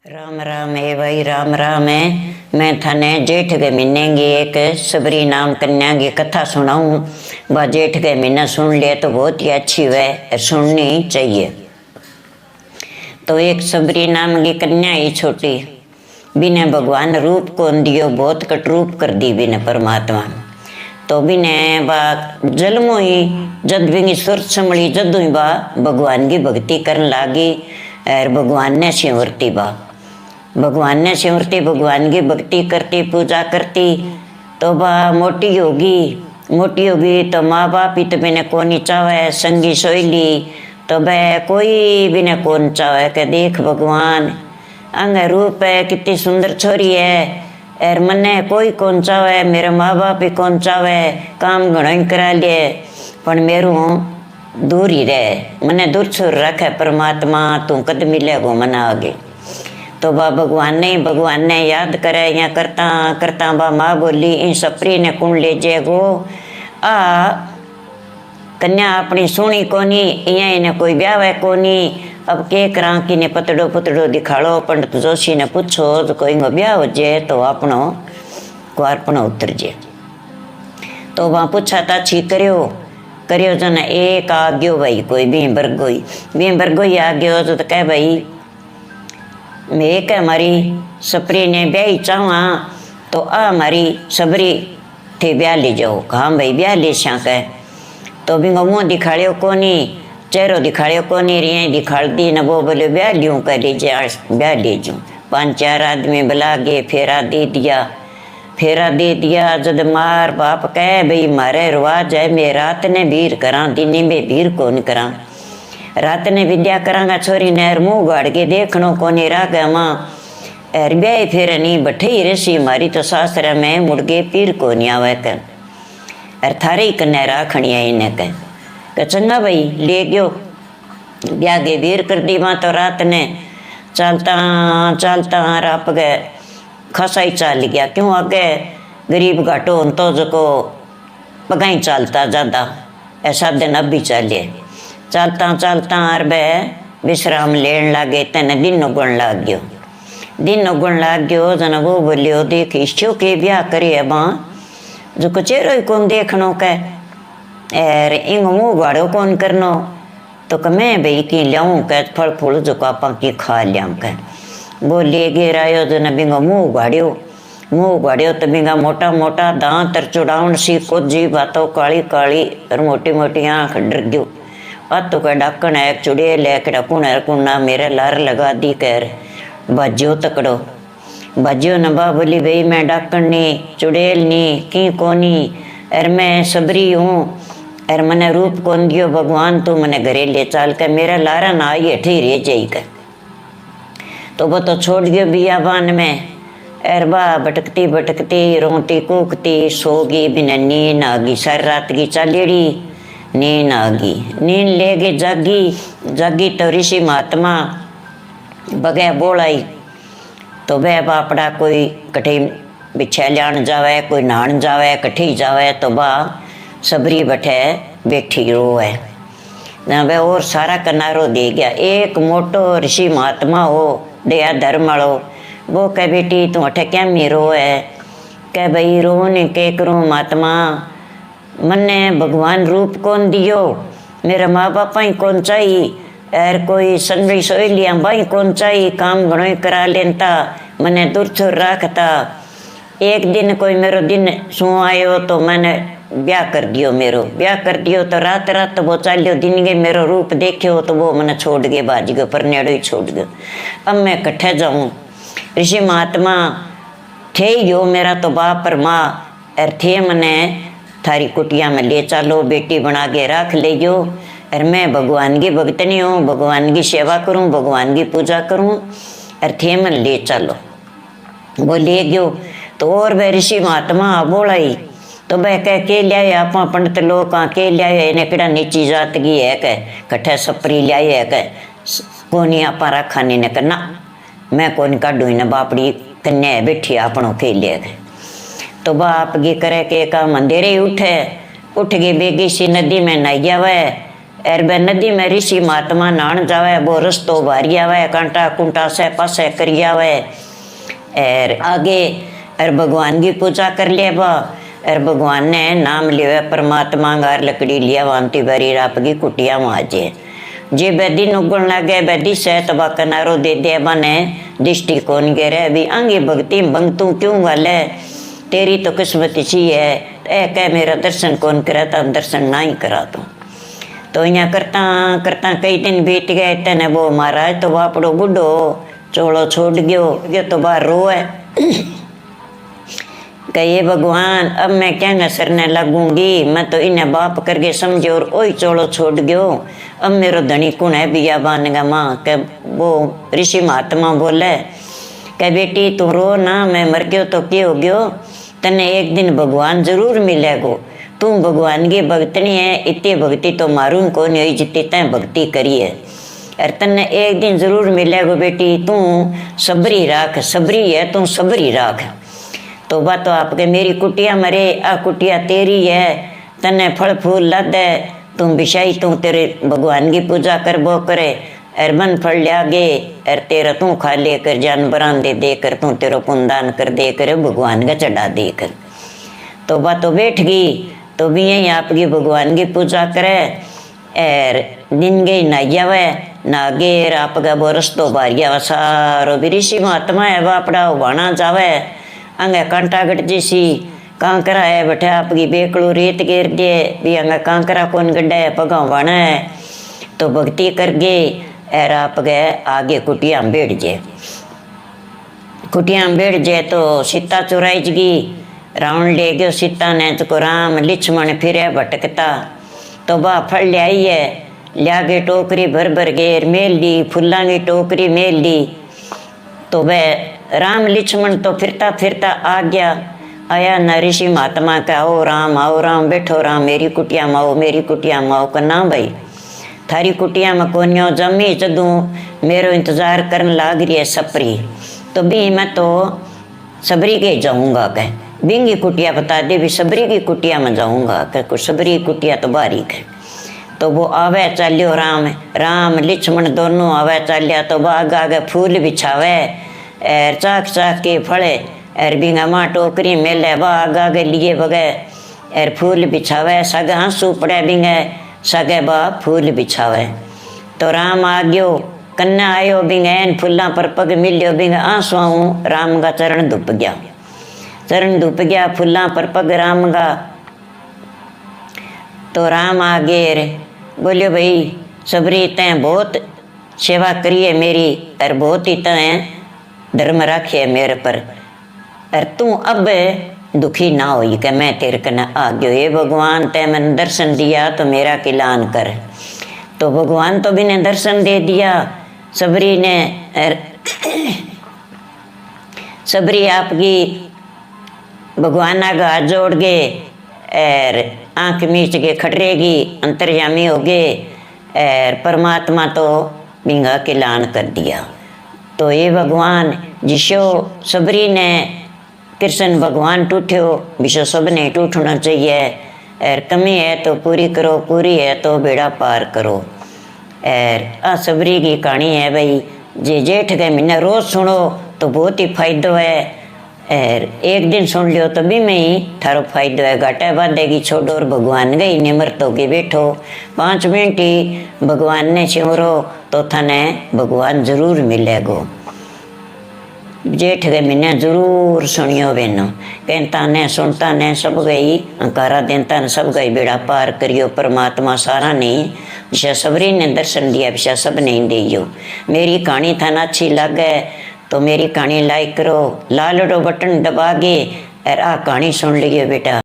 राम राम है भाई, राम राम है। मैं थाने जेठ के महीने की एक सबरी नाम कन्या की कथा सुनाऊं। वह जेठ के महीना सुन ले तो बहुत ही अच्छी है, सुननी चाहिए। तो एक सबरी नाम की कन्या ही छोटी, बिने भगवान रूप को दियो, बहुत कटरूप कर दी बिने परमात्मा। तो बिने बा जन्मो ही जद बिंगी सुरत संभली जदू ही बा भगवान की भक्ति करने लागी और भगवान ने सिंवरती भगवान की भक्ति करती, पूजा करती। तो बा मोटी होगी तो माँ बाप ही तो बिने कोनी चावे, संगी सोईली तो वह कोई बिने कौन चावे के देख भगवान अंग रूप है, कितनी सुंदर छोरी है और मने कोई कौन चावे, मेरे माँ बाप ही कौन चावे, काम घणो ही करा लिए पर मेरू दूर ही रहे, मने दूर छोड़ रखे परमात्मा, तू कद मिलेगो मना आगे। तो बा भगवान ने याद करे या करता करता बा माँ बोली इन सपरी ने कुण ले जेगो आ कन्या अपनी सुनी कोनी, इन्हें कोई ब्याह कोनी। अब के करा कि ने पतड़ो दिखाड़ो, पंडित जोशी ने पूछो तो कोई ब्याह हो जाए तो अपनो कुआरपनो उतर जाए। तो वहाँ पूछा था छी करियो जन एक आ गयो भाई, कोई बीम बरगोई आ गयो तो कह भाई मैं एक हमारी सपरी ने ब्याह चाहवा तो आ हमारी सबरी थे ब्याह ले जाओ। हाँ भाई ब्याह ले श्या कह। तो बिंगो मुँह दिखाड़ियो कोनी, चेहरो दिखाड़ियो कोनी, रिया दिखाड़ दी न वो बोले ब्याह लियूँ कह लीजिए, ब्याह ले जाऊँ। 5-4 आदमी बुला गए, फेरा दे दिया। जद मार बाप कह भाई मारे रिवाज है, मैं रात ने भीर करा, दिन में भीर कौन करा। रात ने विद्या करांगा छोरी ने मुँह गाड़ के देखनो कोनी राग माँ एर ब्याह फिर नहीं बैठे ही रसी मारी तो शास्त्र में मुड़गे पीर को नहीं आवे कर एर थारे ही कन्या राखनी है इन्हें कह चंगा भाई ले गयो। ब्याह के वीर कर दी वहाँ तो रात ने चलता राप गए खासा ही चाल गया, क्यों आगे गरीब घाटो तो जो पगाई चलता ज़्यादा ऐसा दिन अब भी चलिए चलता और बह विश्राम लेन लागे तेने दिन उगन लाग गयो। जन वो बोलियो देख इश्यो के ब्याह करे है माँ जो कचेरो ही कौन देखनो कह एर इंग मुँह गाड़ो कौन करनो तो मैं भाई की लियाऊँ कह फल फूल जो आपा की खा लियाऊँ कह। वो ले गिर आयो जन बिंगो मुँह गाड़ियो तो बिंगा मोटा दांत चुड़ाउन सी कोजी बातों काली और मोटी आँख डर गयो। तो कह डाकण एक चुड़े लेकर कुना मेरे लार लगा दी कर बाजियो तकड़ो बाजियो नबा बोली भाई मैं डाकण नी चुड़ेल नी की कोनी अर मैं सबरी हूँ अर मने रूप कौन दियो भगवान, तू मने घरे ले चाल कर मेरा लारा ना आई अठी रे जाई कर। तो वो तो छोड़ दियो बियाबान में अर बा भटकती रोती कूकती सोगी बिना नींद आगी, सारी रात की चालेड़ी नींद आगी। नींद ले गई जागी तो ऋषि महात्मा बगे बोलाई तो वह बापड़ा कोई कठी बिछा लियान जावे, कोई नहान जावे, कठी जावे तो बा सबरी बैठे बैठी रोए ना वह और सारा कनारो दे गया। एक मोटो ऋषि महात्मा हो दया धर्म वालो वो कह बेटी तू अठे क्या मी रोए कह भाई रो ने के करूँ महात्मा, मन्ने भगवान रूप कौन दियो, मेरा माँ बापा ही कौन चाहिए और कोई संगी सोईलिया भाई कौन चाहिए, काम घणो ही करा लेता मने दूर छोड़ रखता। एक दिन कोई मेरो दिन सो आयो तो मैंने ब्याह कर दियो तो रात वो चालियो दिन के मेरो रूप देखियो तो वो मैंने छोड़ गए बाज गयो पर नेड़ो ही छोड़ गयो। अब मैं कट्ठे जाऊँ ऋषि महात्मा थे यो मेरा तो बाप पर माँ और थे मने थारी कुटिया में ले चालो, बेटी बना के रख ले जो और मैं भगवान की भक्तनी हूँ, भगवान की सेवा करूँ, भगवान की पूजा करूँ और थे मन ले चलो। वो ले गयो तो और वह ऋषि महात्मा बोलाई तो वह कह के लिया आप पंडित लोग कहाँ के लिया इन्हें कड़ा नीची जात की है कह कट्ठे सपरी लिया है कह कोनी आप रखा नहीं करना मैं कोनी काढू न बापड़ी कन्या बैठी आपनों के लिए गए। तो बाप गी करे के का मंदिर ही उठ गए बेगी सी नदी में नहाइया वह एर बे नदी में ऋषि महात्मा नहान जावे, वो रस्तो भारी आवे, कांटा कुंटा से पासे करी आवे, एर आगे एर भगवान की पूजा कर लिया बा, एर भगवान ने नाम लिया परमात्मा गार लकड़ी लिया वामती भरी राप की कुटिया माजे जे बैदी नुगण लगे बैदी से तबा कनारो दे दे बने दृष्टि कौन गे रे भी आंगे भक्ति भंगतू क्यों वाले तेरी तो किस्मत सी है ए कह मेरा दर्शन कौन करा था दर्शन ना ही करा तो यहाँ करता करता कई दिन बीत गए तेने वो महाराज तो वापड़ो बुढ़ो चोड़ो छोड़ गयो ये तो बाहर रोए कहे भगवान अब मैं क्या सरने लगूंगी, मैं तो इन्हें बाप करके समझे और ओई चोड़ो छोड़ गयो, अब मेरो धनी कौन है बिया बानगा माँ के वो ऋषि महात्मा बोले कह बेटी तू रो ना, मैं मर गयो तो क्या हो गयो, तने एक दिन भगवान जरूर मिलेगो, तू भगवान की भक्तनी है, इतनी भक्ति तो मारून को नहीं जितनी तैं भक्ति करी है, और तने एक दिन जरूर मिलेगो बेटी, तू सबरी राख, सबरी है तू सबरी राख। तो बात तो आपके मेरी कुटिया मरे आ कुटिया तेरी है, तने फल फूल ला दे, तुम बिछाई तू तेरे भगवान की पूजा कर बो करे, अरबन फल लिया गे अर तेरा तू खा लेकर जानवरान दे देकर तू तेरा पुनदान कर दे कर भगवान का चढ़ा देकर। तो बात तो बैठ गई, तो भी यही आपकी भगवान की पूजा करे, एर दिन गई नहाइया वे नागे आपका बोरस तो बारिया सारो भी ऋषि महात्मा है बापड़ा वाणा जावे अंगे कांटा गट जैसी कांकरा है बैठे आपकी बेकड़ू रेत गिर दे भी अंगे कांकरा कौन गड्ढा है पगा वाणा है, तो भक्ति कर गे एर आप गए आगे कुटिया में बैठ जाए, कुटिया में बैठ जाए तो सीता चुराई जगी, रावण ले गयो सीता ने तो राम लक्ष्मण फिरे भटकता, तो बा फल ले आई है, लिया के टोकरी भर भर घेर मेल ली, फुल्ला की टोकरी मेल ली, तो वह राम लक्ष्मण तो फिरता फिरता आ गया, आया न ऋषि महात्मा का आओ राम बैठो राम मेरी कुटिया में आओ, मेरी कुटिया में आओ, ना भाई थारी कुटिया में कोन्यो जमी जदू मेरो इंतजार करने लाग रही है सपरी, तो भी मैं तो सबरी के जाऊंगा कह बिंगी कुटिया बता दे भी सबरी की कुटिया में जाऊंगा कह कुछ सबरी कुटिया तो बारीक है, तो वो आवे चालियो राम लक्ष्मण दोनों आवे चालिया, तो बाग आगे फूल बिछावे एर चाक चाक के फड़े एर बिंगा माँ टोकरी मेले बाग आगे लिए बगे एर फूल बिछावे, सगे आंसू पड़े बिंगे सगे बा फूल बिछावे, तो राम आ गयो कन्या आयो बिंगे फूलों पर पग मिलियो बिंगे आंसू राम का चरण धुप गया फूलों पर पग राम का, तो राम आ गए बोलियो भाई सबरी तैं बहुत सेवा करिए मेरी और बहुत ही तैं धर्म राखिए मेरे पर, और तू अब दुखी ना होई कि मैं तेरे कने आ गयो, ये भगवान तै मैंने दर्शन दिया तो मेरा किलान कर, तो भगवान तो भी ने दर्शन दे दिया, सबरी ने सबरी आपकी भगवान आगे हाथ जोड़ गए और आंख मीच के खटरेगी अंतर्यामी हो गए और परमात्मा तो बिंगा किलान कर दिया। तो ये भगवान जिसो सबरी ने कृष्ण भगवान टूठ्यो विश्व सब ने टूटना चाहिए, और कमी है तो पूरी करो, पूरी है तो बेड़ा पार करो। और आ सबरी की कहानी है भाई, जे जेठ के महीने रोज सुनो तो बहुत ही फायदो है, और एक दिन सुन लियो तो भी में ही थारो फायदो है, घाटे बांधेगी छोड़ो और भगवान गई निमरत होगी बैठो 5 मिनट ही भगवान ने सिमरो तो थाने भगवान जरूर मिलेगो। जेठ के महीने जरूर सुनियो बेनो, कहता ने सुनता ने सब गई अंकारा देता ने सब गई बेड़ा पार करियो, परमात्मा सारा नहीं विषय सबरी ने दर्शन दिया विषय सब नहीं दियो। मेरी कहानी थाना अच्छी लगे तो मेरी कहानी लाइक करो, लाल बटन दबा के और आ कहानी सुन लियो बेटा।